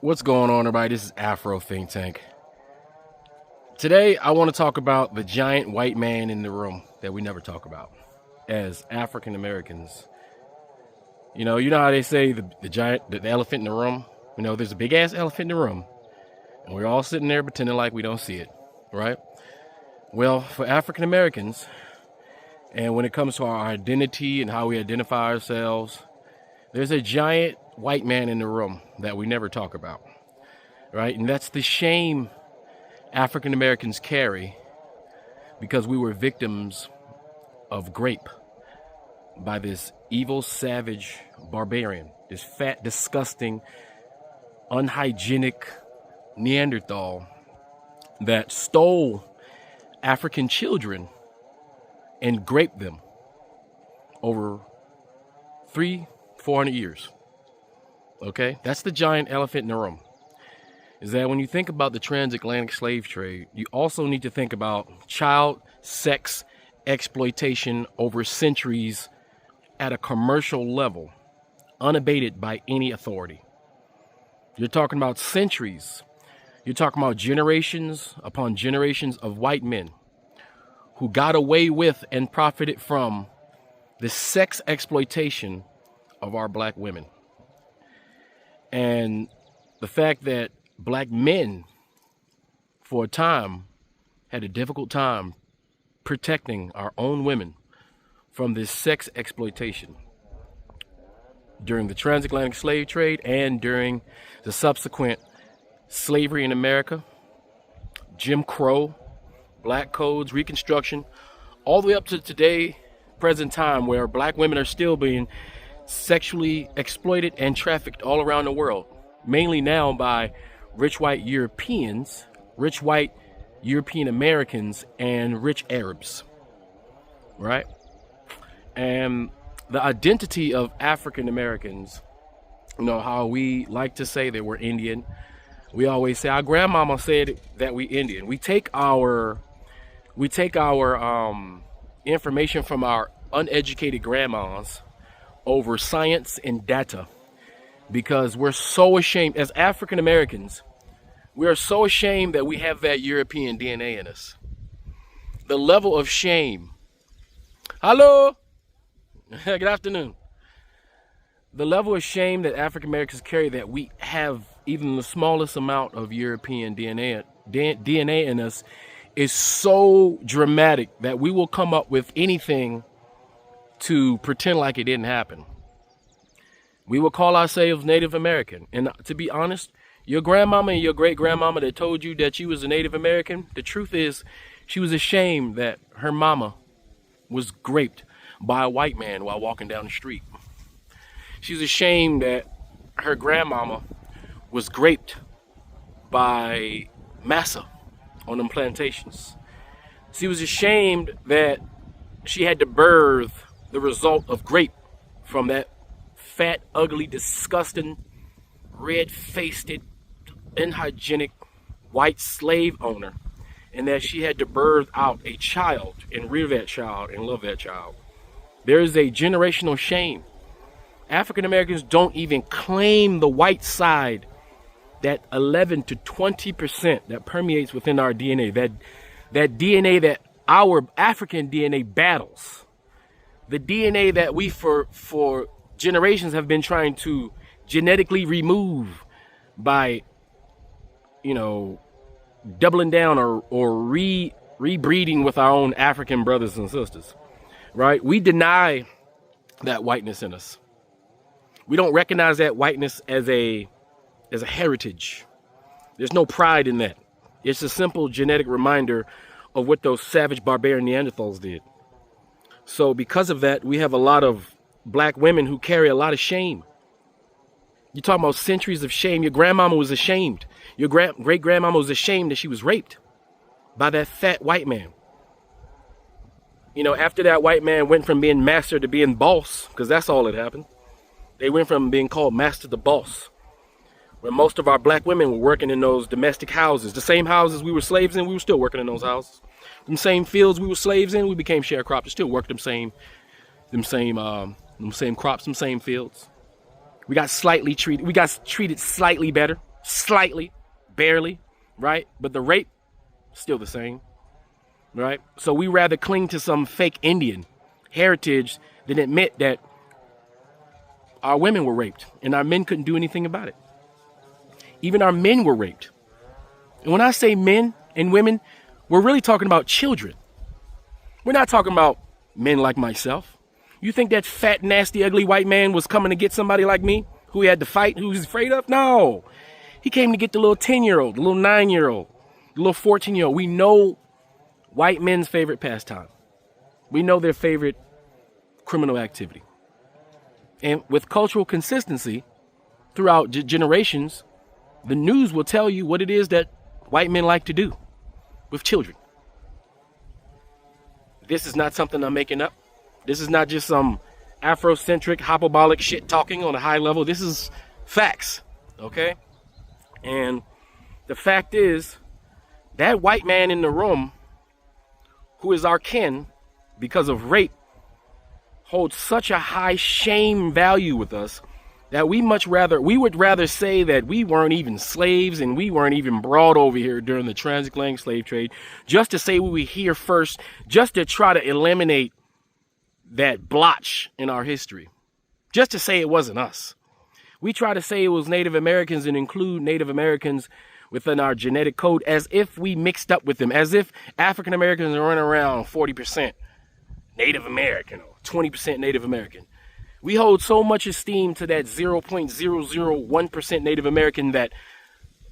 What's going on, everybody? This is Afro Think Tank. Today, I want to talk about the giant white man in the room that we never talk about as African Americans. You know how they say the elephant in the room? There's a big ass elephant in the room, and we're all sitting there pretending like we don't see it, right? Well, for African Americans, and when it comes to our identity and how we identify ourselves, there's a giant white man in the room that we never talk about, right? And that's the shame African Americans carry because we were victims of grape by this evil, savage barbarian, this fat, disgusting, unhygienic Neanderthal that stole African children and raped them over 400 years. Okay, that's the giant elephant in the room. Is that when you think about the transatlantic slave trade, you also need to think about child sex exploitation over centuries at a commercial level, unabated by any authority. You're talking about centuries. You're talking about generations upon generations of white men who got away with and profited from the sex exploitation of our black women. And the fact that black men, for a time, had a difficult time protecting our own women from this sex exploitation during the transatlantic slave trade and during the subsequent slavery in America, Jim Crow, black codes, Reconstruction, all the way up to today, present time, where black women are still being sexually exploited and trafficked all around the world, mainly now by rich white Europeans, rich white European Americans, and rich Arabs, right? And the identity of African Americans, how we like to say that we're Indian. We always say, our grandmama said that we Indian. We take our information from our uneducated grandmas over science and data, because we're so ashamed as African Americans. We are so ashamed that we have that European DNA in us. The level of shame. Hello. Good afternoon. The level of shame that African Americans carry, that we have even the smallest amount of European DNA in us, is so dramatic that we will come up with anything to pretend like it didn't happen. We will call ourselves Native American. And to be honest, your grandmama and your great grandmama that told you that you was a Native American, the truth is she was ashamed that her mama was raped by a white man while walking down the street. She was ashamed that her grandmama was raped by massa on them plantations. She was ashamed that she had to birth the result of grape from that fat, ugly, disgusting, red-faced, unhygienic white slave owner, and that she had to birth out a child and rear that child and love that child. There is a generational shame. African Americans don't even claim the white side, that 11 to 20% that permeates within our DNA, that DNA that our African DNA battles. The DNA that we for generations have been trying to genetically remove by, doubling down or rebreeding with our own African brothers and sisters, right? We deny that whiteness in us. We don't recognize that whiteness as a heritage. There's no pride in that. It's a simple genetic reminder of what those savage barbarian Neanderthals did. So because of that, we have a lot of black women who carry a lot of shame. You're talking about centuries of shame. Your grandmama was ashamed. Your great grandmama was ashamed that she was raped by that fat white man. After that white man went from being master to being boss, because that's all that happened. They went from being called master to boss. When most of our black women were working in those domestic houses, the same houses we were slaves in, we were still working in those houses. Them same fields we were slaves in, we became sharecroppers, still worked them same crops, them same fields. We got treated slightly better slightly, barely, right? But the rape, still the same, right? So we rather cling to some fake Indian heritage than admit that our women were raped and our men couldn't do anything about it. Even our men were raped. And when I say men and women, we're really talking about children. We're not talking about men like myself. You think that fat, nasty, ugly white man was coming to get somebody like me who he had to fight, who he's afraid of? No. He came to get the little 10-year-old, the little 9-year-old, the little 14-year-old. We know white men's favorite pastime. We know their favorite criminal activity. And with cultural consistency throughout generations, the news will tell you what it is that white men like to do with children. This is not something I'm making up. This is not just some Afrocentric, hyperbolic shit talking on a high level. This is facts, okay? And the fact is, that white man in the room, who is our kin because of rape, holds such a high shame value with us that we would rather say that we weren't even slaves and we weren't even brought over here during the transatlantic slave trade, just to say we were here first, just to try to eliminate that blotch in our history, just to say it wasn't us. We try to say it was Native Americans and include Native Americans within our genetic code as if we mixed up with them, as if African Americans are running around 40% Native American or 20% Native American. We hold so much esteem to that 0.001% Native American that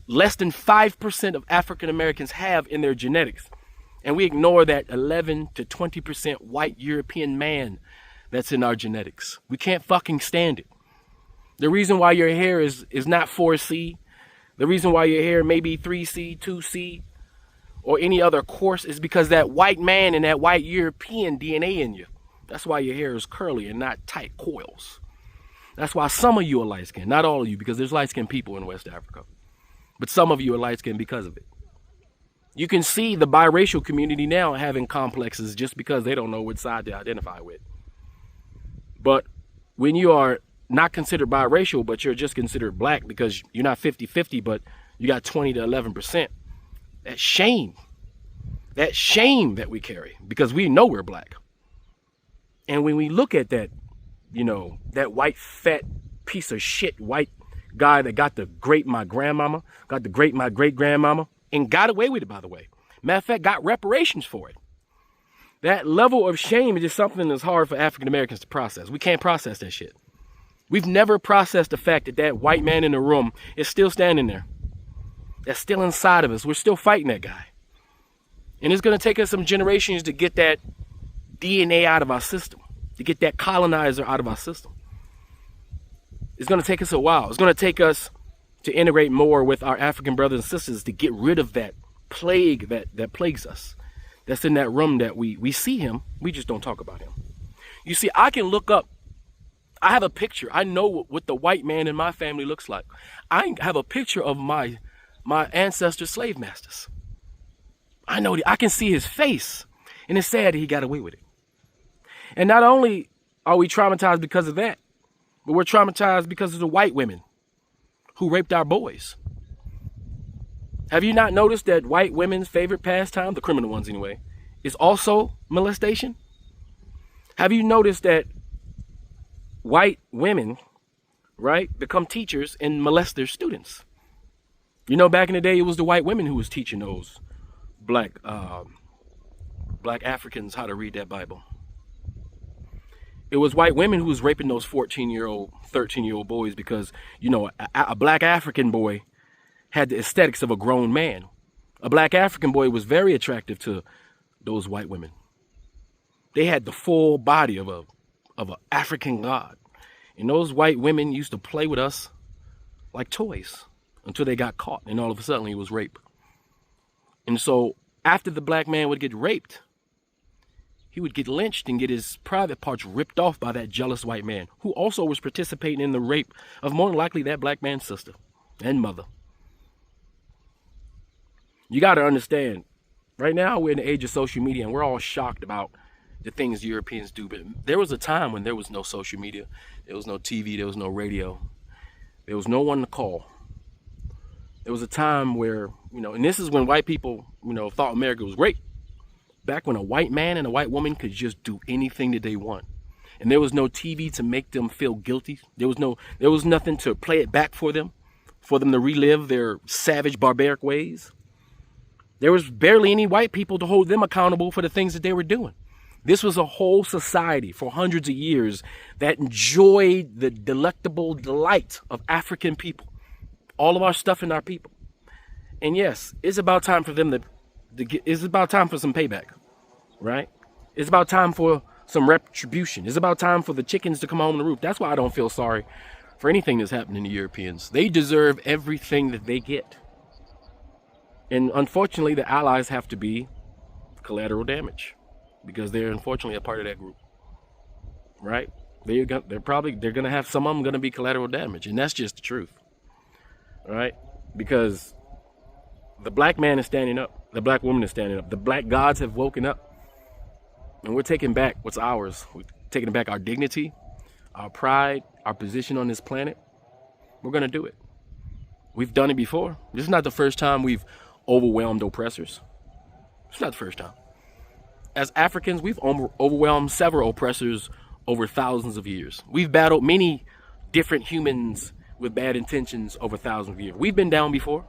less than 5% of African Americans have in their genetics. And we ignore that 11 to 20% white European man that's in our genetics. We can't fucking stand it. The reason why your hair is not 4C, the reason why your hair may be 3C, 2C, or any other course is because that white man and that white European DNA in you. That's why your hair is curly and not tight coils. That's why some of you are light-skinned, not all of you, because there's light-skinned people in West Africa. But some of you are light-skinned because of it. You can see the biracial community now having complexes just because they don't know which side to identify with. But when you are not considered biracial, but you're just considered black because you're not 50-50, but you got 20 to 11%, that shame that we carry because we know we're black. And when we look at that, that white, fat piece of shit white guy that got to grape my grandmama, got to grape my great-grandmama, and got away with it, by the way. Matter of fact, got reparations for it. That level of shame is just something that's hard for African Americans to process. We can't process that shit. We've never processed the fact that that white man in the room is still standing there. That's still inside of us. We're still fighting that guy. And it's going to take us some generations to get that DNA out of our system, to get that colonizer out of our system. It's going to take us a while. It's going to take us to integrate more with our African brothers and sisters to get rid of that plague that plagues us. That's in that room that we see him. We just don't talk about him. You see, I can look up. I have a picture. I know what the white man in my family looks like. I have a picture of my ancestors' slave masters. I know I can see his face. And it's sad that he got away with it. And not only are we traumatized because of that, but we're traumatized because of the white women who raped our boys. Have you not noticed that white women's favorite pastime, the criminal ones anyway, is also molestation? Have you noticed that white women, right, become teachers and molest their students? Back in the day, it was the white women who was teaching those black Africans how to read that Bible. It was white women who was raping those 14-year-old, 13-year-old boys because, a black African boy had the aesthetics of a grown man. A black African boy was very attractive to those white women. They had the full body of an African god. And those white women used to play with us like toys until they got caught. And all of a sudden it was rape. And so after the black man would get raped, he would get lynched and get his private parts ripped off by that jealous white man who also was participating in the rape of more than likely that black man's sister and mother. You got to understand, right now we're in the age of social media and we're all shocked about the things Europeans do. But there was a time when there was no social media, there was no TV, there was no radio, there was no one to call. There was a time where, and this is when white people, thought America was great. Back when a white man and a white woman could just do anything that they want. And there was no TV to make them feel guilty. There was nothing to play it back for them to relive their savage, barbaric ways. There was barely any white people to hold them accountable for the things that they were doing. This was a whole society for hundreds of years that enjoyed the delectable delight of African people, all of our stuff and our people. And yes, it's about time for them it's about time for some payback, right? It's about time for some retribution. It's about time for the chickens to come home to roof. That's why I don't feel sorry for anything that's happening to Europeans. They deserve everything that they get. And unfortunately, the allies have to be collateral damage because they're unfortunately a part of that group, right? They're going to have some of them going to be collateral damage. And that's just the truth, right? Because the black man is standing up. The black woman is standing up. The black gods have woken up. And we're taking back what's ours. We're taking back our dignity, our pride, our position on this planet. We're going to do it. We've done it before. This is not the first time we've overwhelmed oppressors. It's not the first time. As Africans, we've overwhelmed several oppressors over thousands of years. We've battled many different humans with bad intentions over thousands of years. We've been down before.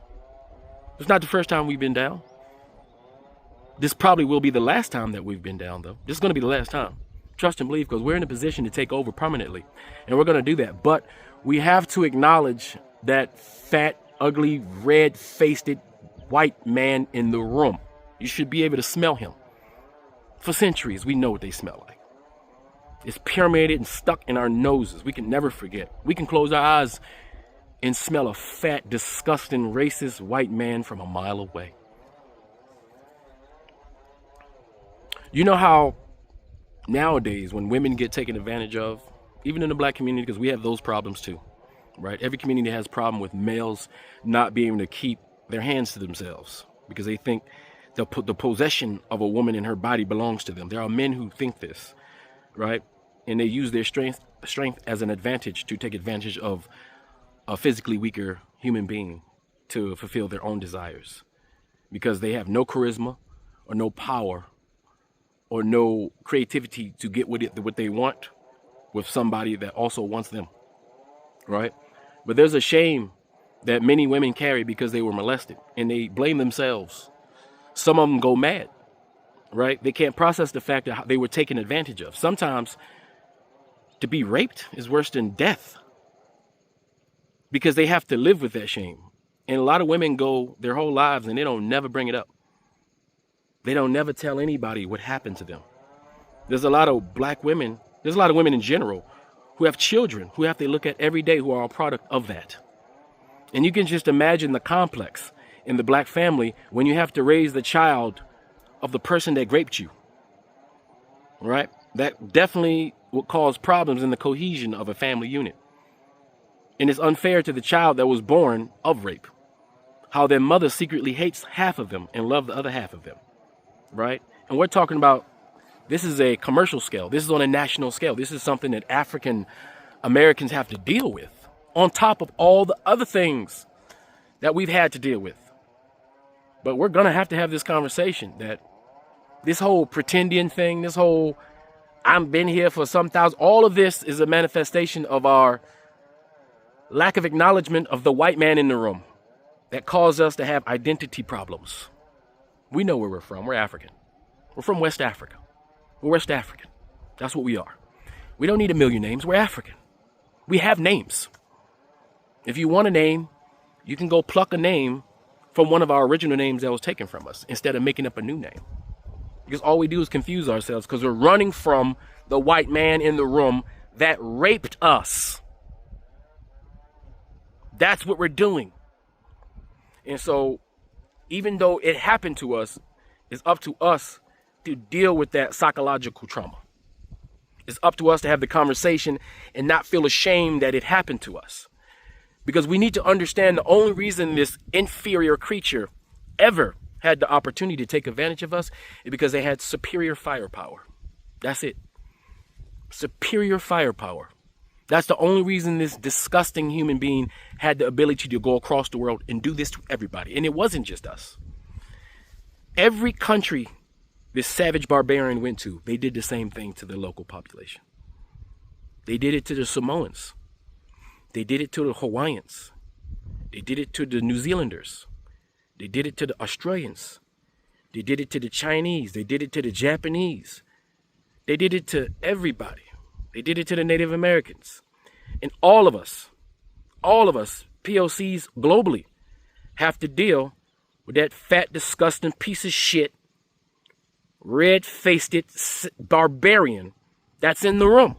It's not the first time we've been down. This probably will be the last time that we've been down, though. This is going to be the last time. Trust and believe, because we're in a position to take over permanently. And we're going to do that. But we have to acknowledge that fat, ugly, red-faced white man in the room. You should be able to smell him. For centuries, we know what they smell like. It's permeated and stuck in our noses. We can never forget. We can close our eyes and smell a fat, disgusting, racist white man from a mile away. You know how nowadays when women get taken advantage of, even in the black community, because we have those problems too, right? Every community has a problem with males not being able to keep their hands to themselves because they think the possession of a woman and her body belongs to them. There are men who think this, right? And they use their strength as an advantage to take advantage of a physically weaker human being to fulfill their own desires because they have no charisma or no power or no creativity to get what they want with somebody that also wants them, right? But there's a shame that many women carry because they were molested and they blame themselves. Some of them go mad, right? They can't process the fact that they were taken advantage of. Sometimes to be raped is worse than death because they have to live with that shame. And a lot of women go their whole lives and they don't never bring it up. They don't never tell anybody what happened to them. There's a lot of black women, there's a lot of women in general who have children who have to look at every day who are a product of that. And you can just imagine the complex in the black family when you have to raise the child of the person that raped you, right? That definitely will cause problems in the cohesion of a family unit. And it's unfair to the child that was born of rape, how their mother secretly hates half of them and loves the other half of them. Right? And we're talking about, this is a commercial scale. This is on a national scale. This is something that African Americans have to deal with on top of all the other things that we've had to deal with. But we're going to have this conversation that this whole pretending thing, this whole I've been here for some thousand, all of this is a manifestation of our lack of acknowledgement of the white man in the room that caused us to have identity problems. We know where we're from. We're African. We're from West Africa. We're West African. That's what we are. We don't need a million names. We're African. We have names. If you want a name, you can go pluck a name from one of our original names that was taken from us instead of making up a new name. Because all we do is confuse ourselves because we're running from the white man in the room that raped us. That's what we're doing. And so even though it happened to us, it's up to us to deal with that psychological trauma. It's up to us to have the conversation and not feel ashamed that it happened to us. Because we need to understand the only reason this inferior creature ever had the opportunity to take advantage of us is because they had superior firepower. That's it. Superior firepower. That's the only reason this disgusting human being had the ability to go across the world and do this to everybody. And it wasn't just us. Every country this savage barbarian went to, they did the same thing to their local population. They did it to the Samoans. They did it to the Hawaiians. They did it to the New Zealanders. They did it to the Australians. They did it to the Chinese. They did it to the Japanese. They did it to everybody. They did it to the Native Americans. And all of us, POCs globally, have to deal with that fat, disgusting piece of shit, red-faced barbarian that's in the room.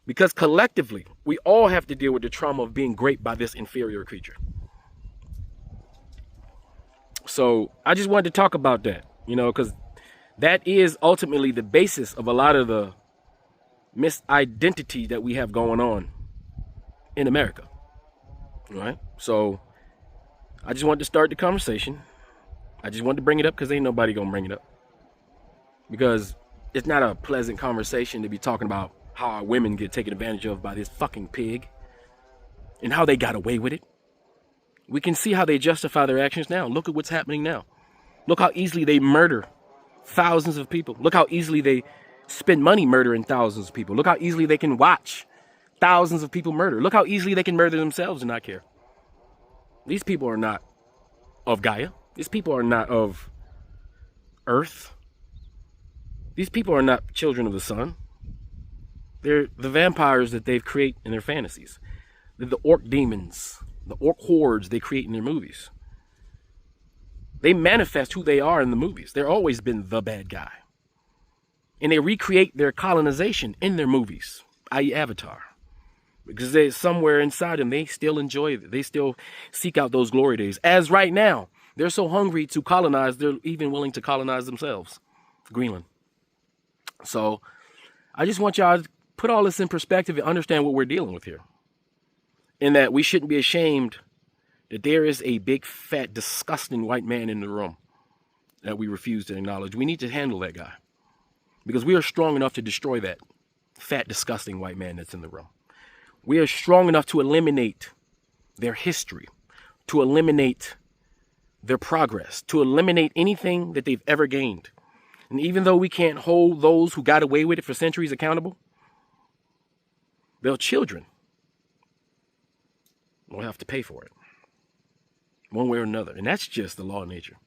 Because collectively, we all have to deal with the trauma of being raped by this inferior creature. So I just wanted to talk about that, because that is ultimately the basis of a lot of the misidentity that we have going on in America. All right? So I just wanted to start the conversation. I just wanted to bring it up because ain't nobody gonna bring it up. Because it's not a pleasant conversation to be talking about how our women get taken advantage of by this fucking pig and how they got away with it. We can see how they justify their actions now. Look at what's happening now. Look how easily they murder thousands of people. Look how easily they spend money murdering thousands of people. Look how easily they can watch thousands of people murder. Look how easily they can murder themselves and not care. These people are not of Gaia. These people are not of Earth. These people are not children of the sun. They're the vampires that they've created in their fantasies. They're the orc demons, the orc hordes they create in their movies. They manifest who they are in the movies. They've always been the bad guy. And they recreate their colonization in their movies, i.e. Avatar. Because they somewhere inside them, they still enjoy it. They still seek out those glory days. As right now, they're so hungry to colonize, they're even willing to colonize themselves. Greenland. So I just want y'all to put all this in perspective and understand what we're dealing with here. In that we shouldn't be ashamed that there is a big, fat, disgusting white man in the room that we refuse to acknowledge. We need to handle that guy. Because we are strong enough to destroy that fat, disgusting white man that's in the room. We are strong enough to eliminate their history, to eliminate their progress, to eliminate anything that they've ever gained. And even though we can't hold those who got away with it for centuries accountable, their children will have to pay for it, one way or another. And that's just the law of nature.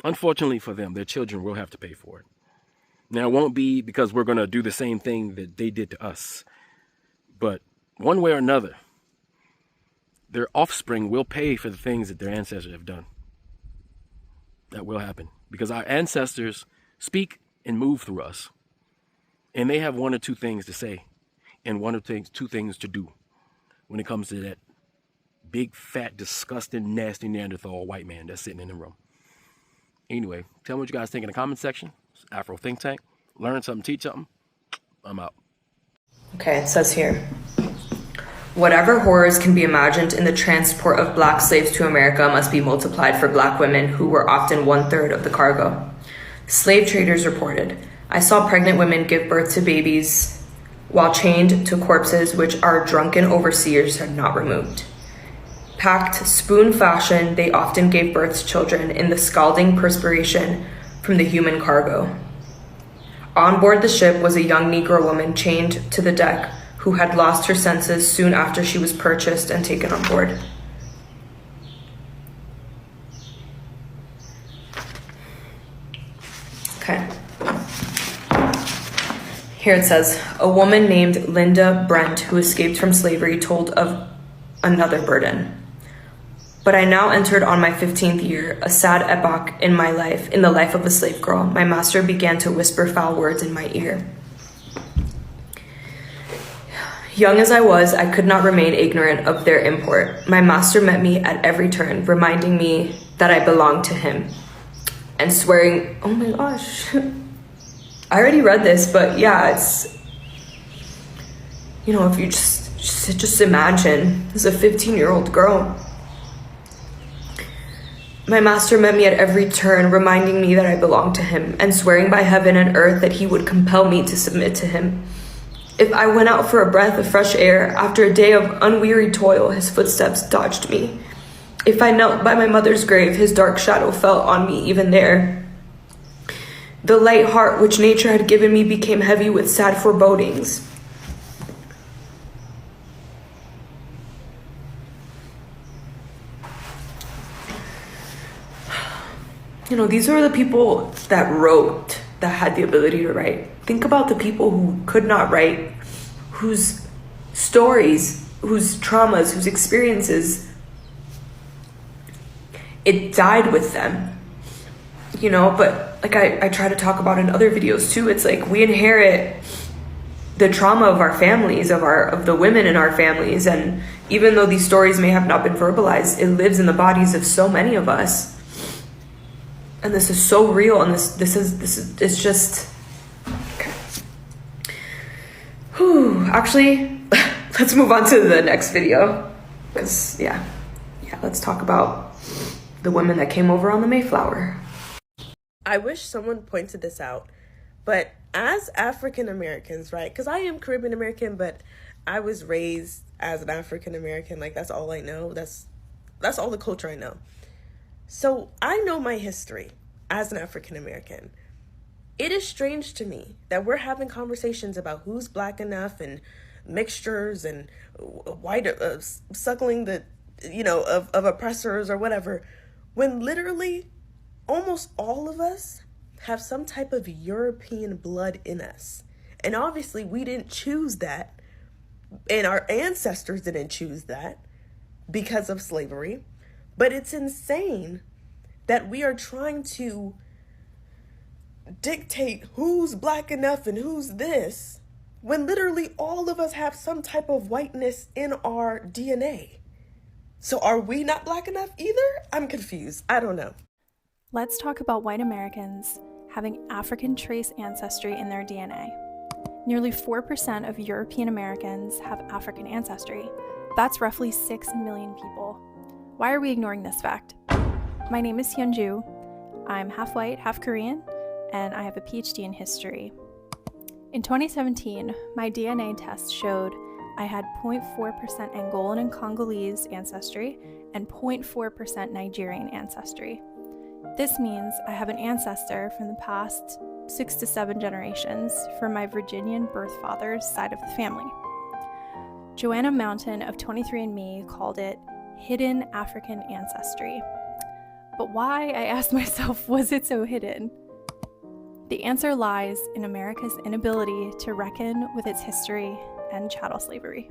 Unfortunately for them, their children will have to pay for it. Now, it won't be because we're going to do the same thing that they did to us. But one way or another, their offspring will pay for the things that their ancestors have done. That will happen. Because our ancestors speak and move through us. And they have one or two things to say and one or two things to do when it comes to that big, fat, disgusting, nasty Neanderthal white man that's sitting in the room. Anyway, tell me what you guys think in the comment section. It's Afro Think Tank. Learn something, teach something. I'm out. Okay, it says here, whatever horrors can be imagined in the transport of black slaves to America must be multiplied for black women who were often 1/3 of the cargo. Slave traders reported, I saw pregnant women give birth to babies while chained to corpses which our drunken overseers had not removed. Packed spoon fashion, they often gave birth to children in the scalding perspiration from the human cargo. On board the ship was a young Negro woman chained to the deck who had lost her senses soon after she was purchased and taken on board. Okay. Here it says, a woman named Linda Brent, who escaped from slavery, told of another burden. But I now entered on my 15th year, a sad epoch in my life, in the life of a slave girl. My master began to whisper foul words in my ear. Young as I was, I could not remain ignorant of their import. My master met me at every turn, reminding me that I belonged to him, and swearing, oh my gosh, I already read this, but yeah, it's, if you just imagine, as a 15-year-old girl. My master met me at every turn, reminding me that I belonged to him, and swearing by heaven and earth that he would compel me to submit to him. If I went out for a breath of fresh air after a day of unwearied toil, his footsteps dodged me. If I knelt by my mother's grave, his dark shadow fell on me even there. The light heart which nature had given me became heavy with sad forebodings. You know, these are the people that wrote, that had the ability to write. Think about the people who could not write, whose stories, whose traumas, whose experiences, it died with them, you know. But like I try to talk about in other videos too, it's like we inherit the trauma of our families, of the women in our families, and even though these stories may have not been verbalized, it lives in the bodies of so many of us. And this is so real, and this is it's just okay. Whew. Actually, let's move on to the next video, because yeah, let's talk about the women that came over on the Mayflower. I wish someone pointed this out, but as African Americans, right? Because I am Caribbean American, but I was raised as an African American. Like, that's all I know. That's all the culture I know. So I know my history as an African American. It is strange to me that we're having conversations about who's black enough and mixtures and white suckling the, of oppressors or whatever, when literally almost all of us have some type of European blood in us. And obviously we didn't choose that, and our ancestors didn't choose that because of slavery. But it's insane that we are trying to dictate who's black enough and who's this, when literally all of us have some type of whiteness in our DNA. So are we not black enough either? I'm confused. I don't know. Let's talk about white Americans having African trace ancestry in their DNA. Nearly 4% of European Americans have African ancestry. That's roughly 6 million people. Why are we ignoring this fact? My name is Hyunju. I'm half white, half Korean, and I have a PhD in history. In 2017, my DNA test showed I had 0.4% Angolan and Congolese ancestry and 0.4% Nigerian ancestry. This means I have an ancestor from the past 6 to 7 generations from my Virginian birth father's side of the family. Joanna Mountain of 23andMe called it hidden African ancestry. But why, I asked myself, was it so hidden? The answer lies in America's inability to reckon with its history and chattel slavery.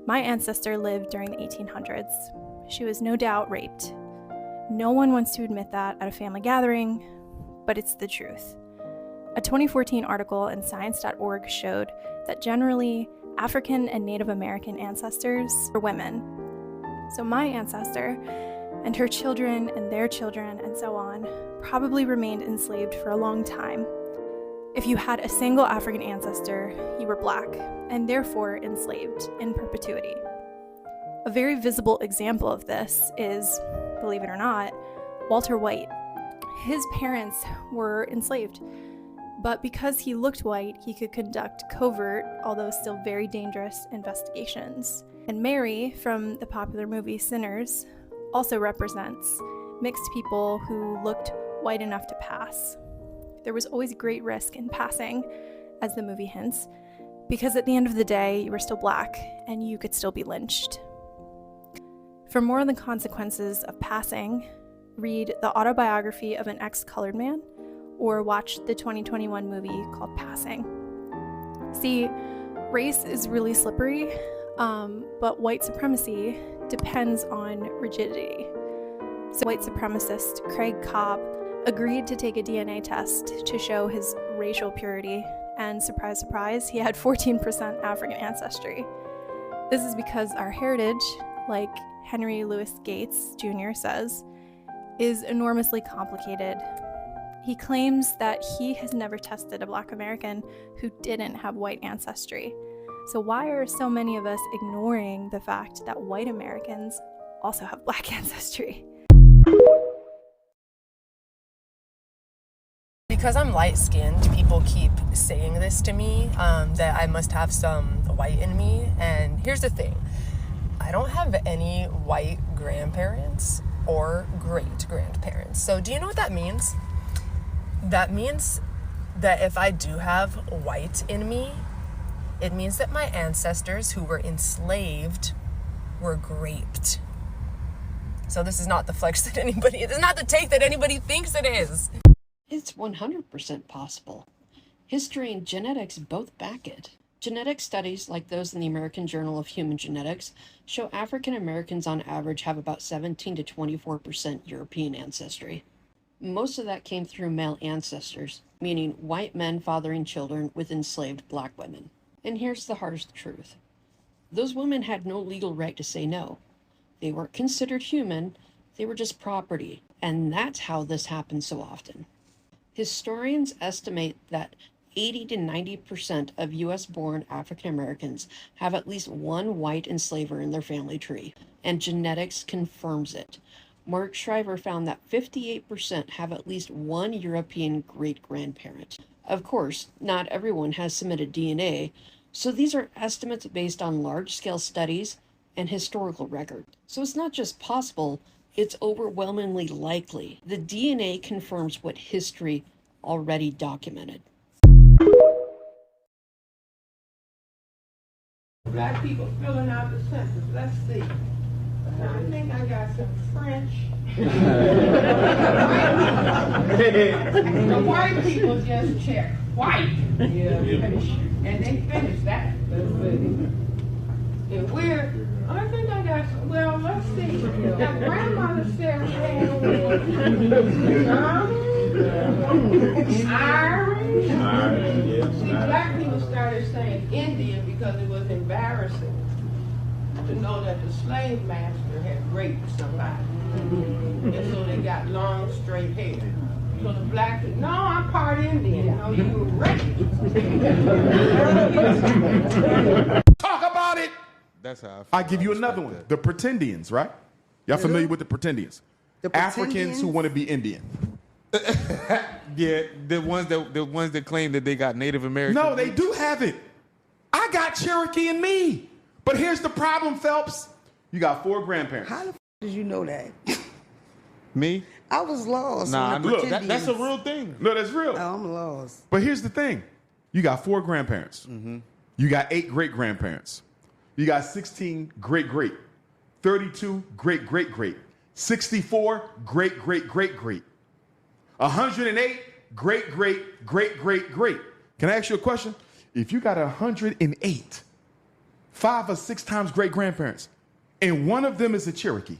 My ancestor lived during the 1800s. She was no doubt raped. No one wants to admit that at a family gathering, but it's the truth. A 2014 article in science.org showed that generally African and Native American ancestors were women. So my ancestor and her children and their children and so on probably remained enslaved for a long time. If you had a single African ancestor, you were black and therefore enslaved in perpetuity. A very visible example of this is, believe it or not, Walter White. His parents were enslaved, but because he looked white, he could conduct covert, although still very dangerous, investigations. And Mary, from the popular movie Sinners, also represents mixed people who looked white enough to pass. There was always great risk in passing, as the movie hints, because at the end of the day, you were still black and you could still be lynched. For more on the consequences of passing, read The Autobiography of an Ex-Colored Man or watch the 2021 movie called Passing. See, race is really slippery, but white supremacy depends on rigidity. So white supremacist Craig Cobb agreed to take a DNA test to show his racial purity, and surprise, surprise, he had 14% African ancestry. This is because our heritage, like Henry Louis Gates Jr. says, is enormously complicated. He claims that he has never tested a Black American who didn't have white ancestry. So why are so many of us ignoring the fact that white Americans also have Black ancestry? Because I'm light-skinned, people keep saying this to me, that I must have some white in me. And here's the thing. I don't have any white grandparents or great-grandparents. So do you know what that means? That means that if I do have white in me, it means that my ancestors who were enslaved were raped. So this is not the flex that anybody, it's not the take that anybody thinks it is. It's 100% possible. History and genetics both back it. Genetic studies, like those in the American Journal of Human Genetics, show African Americans on average have about 17 to 24% European ancestry. Most of that came through male ancestors, meaning white men fathering children with enslaved black women. And here's the hardest truth. Those women had no legal right to say no. They weren't considered human, they were just property, and that's how this happens so often. Historians estimate that 80 to 90% of US-born African Americans have at least one white enslaver in their family tree, and genetics confirms it. Mark Shriver found that 58% have at least one European great-grandparent. Of course, not everyone has submitted DNA, so these are estimates based on large-scale studies and historical record. So it's not just possible, it's overwhelmingly likely. The DNA confirms what history already documented. Black people filling out the census. Let's see. I think I got some French. The white people just check. White. Yeah. And they finished that. And I think I got some, well, let's see. Now, grandmother said we had Irish. See, black people started saying Indian because it was embarrassing to know that the slave master had raped somebody. And so they got long, straight hair. So the black people, no, I'm part Indian. No, you were raped. Talk about it! That's how I give you another one. The Pretendians, right? Y'all familiar with the Pretendians? Africans who want to be Indian. Yeah, the ones that claim that they got Native American. No, they do have it. I got Cherokee in me. But here's the problem, Phelps. You got 4 grandparents. How the f did you know that? Me? I was lost. Nah, on the look, that's a real thing. No, that's real. Oh, I'm lost. But here's the thing. You got 4 grandparents. You got 8 great-grandparents. You got 16 great-great. 32 great-great-great. 64 great-great-great-great. 108 great-great-great-great-great. Can I ask you a question? If you got 108, 5 or 6 times great-grandparents, and one of them is a Cherokee,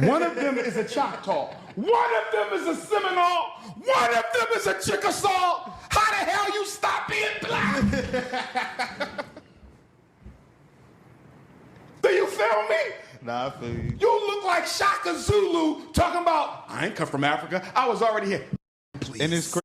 one of them is a Choctaw, one of them is a Seminole, one of them is a Chickasaw, how the hell you stop being black? Do you feel me? Nah, I feel you. You look like Shaka Zulu talking about, I ain't come from Africa, I was already here. Please. And it's crazy.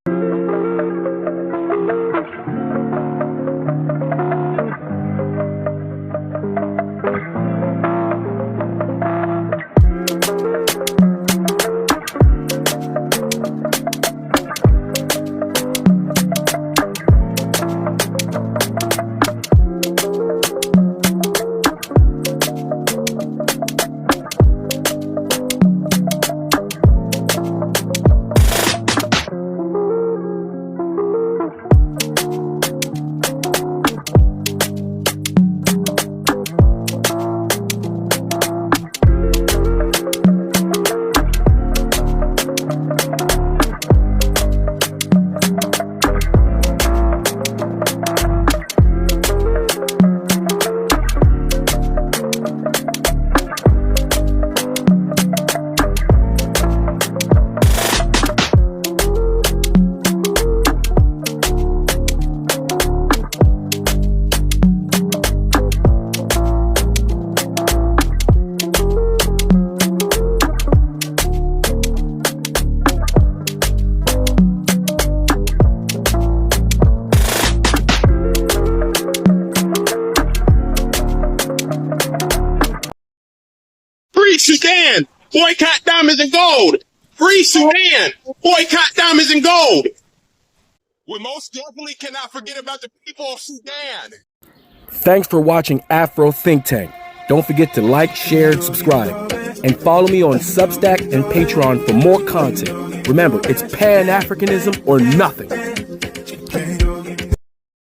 Free Sudan, boycott diamonds and gold. Free Sudan, boycott diamonds and gold. We most definitely cannot forget about the people of Sudan. Thanks for watching Afro Think Tank. Don't forget to like, share, and subscribe. And follow me on Substack and Patreon for more content. Remember, it's Pan-Africanism or nothing.